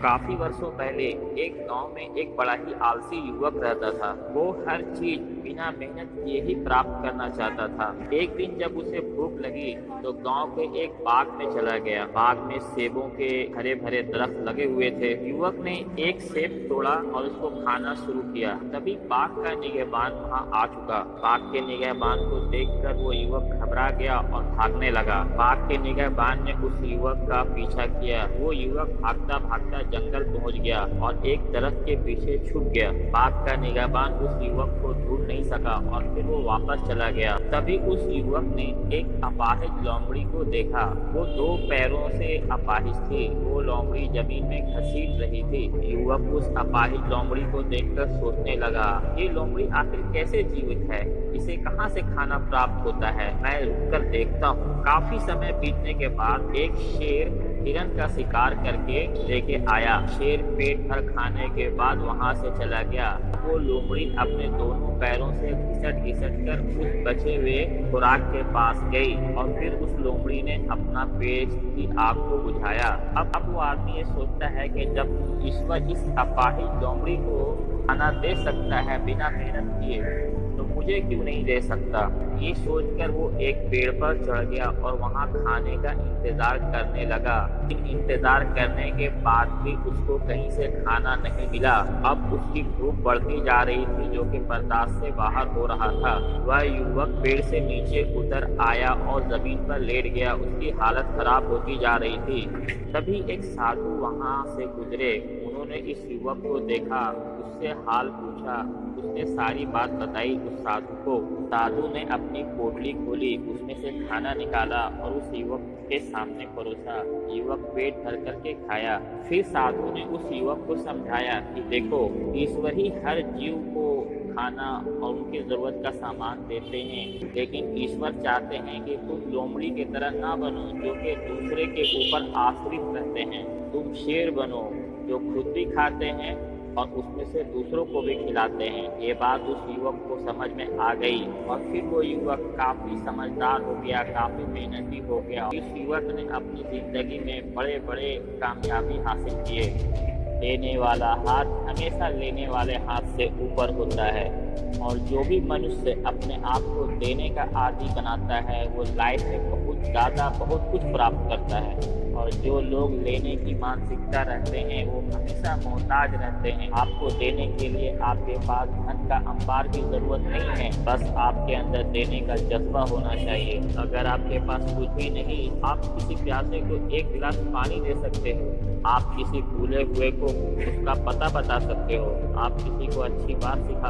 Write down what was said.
काफी वर्षों पहले एक गांव में एक बड़ा ही आलसी युवक रहता था। वो हर चीज बिना मेहनत किए ही प्राप्त करना चाहता था। एक दिन जब उसे भूख लगी तो गांव के एक बाग में चला गया। बाग में सेबों के हरे भरे दरख्त लगे हुए थे। युवक ने एक सेब तोड़ा और उसको खाना शुरू किया। तभी बाग का निगहबान वहां आ चुका। बाग के निगहबान को देखकर वो युवक घबरा गया और भागने लगा। बाग के निगहबान ने उस युवक का पीछा किया। वो युवक भागता भागता जंगल पहुंच गया और एक दरख्त के पीछे छुप गया। बाग का निगहबान उस युवक को ढूंढ नहीं सका और फिर वो वापस चला गया। तभी उस युवक ने एक अपाहिज लोमड़ी को देखा। वो दो पैरों से अपाहिज थी। वो लोमड़ी जमीन में घसीट रही थी। युवक उस अपाहिज लोमड़ी को देखकर सोचने लगा, ये लोमड़ी आखिर कैसे जीवित है, इसे कहाँ से खाना प्राप्त होता है, मैं रुककर देखता हूँ। काफी समय बीतने के बाद एक शेर हिरन का शिकार करके लेके आया। शेर पेट भर खाने के बाद वहां से चला गया। वो लोमड़ी अपने दोनों पैरों से घिसट घिसट कर उस बचे हुए खुराक के पास गई और फिर उस लोमड़ी ने अपना पेट की आग को बुझाया। अब वो आदमी ये सोचता है कि जब ईश्वर इस अपाहिज लोमड़ी को खाना दे सकता है बिना मेहनत किए, तो मुझे क्यों नहीं दे सकता। ये सोचकर वो एक पेड़ पर चढ़ गया और वहाँ खाने का इंतजार करने लगा। इंतजार करने के बाद भी उसको कहीं से खाना नहीं मिला। अब उसकी भूख बढ़ती जा रही थी, जो कि बर्दाश्त से बाहर हो रहा था। वह युवक पेड़ से नीचे उतर आया और जमीन पर लेट गया। उसकी हालत खराब होती जा रही थी। तभी एक साधु वहाँ से गुजरे। उन्होंने इस युवक को देखा, उससे हाल पूछा। उसने सारी बात बताई उस साधु को। साधु ने अपनी पोटली खोली, उसमें से खाना निकाला और उस युवक के सामने परोसा। युवक पेट भर करके खाया। फिर साधु ने उस युवक को समझाया कि देखो, ईश्वर ही हर जीव को खाना और उनकी जरूरत का सामान देते हैं, लेकिन ईश्वर चाहते हैं कि तुम लोमड़ी की तरह ना बनो जो कि दूसरे के ऊपर आश्रित रहते हैं। तुम शेर बनो जो खुद भी खाते हैं और उसमें से दूसरों को भी खिलाते हैं। ये बात उस युवक को समझ में आ गई और फिर वो युवक काफी समझदार हो गया, काफी मेहनती हो गया। इस युवक ने अपनी जिंदगी में बड़े बड़े कामयाबी हासिल किए। देने वाला हाथ हमेशा लेने वाले हाथ से ऊपर होता है और जो भी मनुष्य अपने आप को देने का आदी बनाता है वो लाइफ में बहुत ज़्यादा बहुत कुछ प्राप्त करता है। और जो लोग लेने की मानसिकता रखते हैं वो हमेशा मोहताज रहते हैं। आपको देने के लिए आपके पास धन का अंबार की जरूरत नहीं है, बस आपके अंदर देने का जज्बा होना चाहिए। अगर आपके पास कुछ भी नहीं, आप किसी प्यासे को एक गिलास पानी दे सकते हो। आप किसी भूले हुए को उसका पता बता सकते हो। आप किसी को अच्छी बात सिखा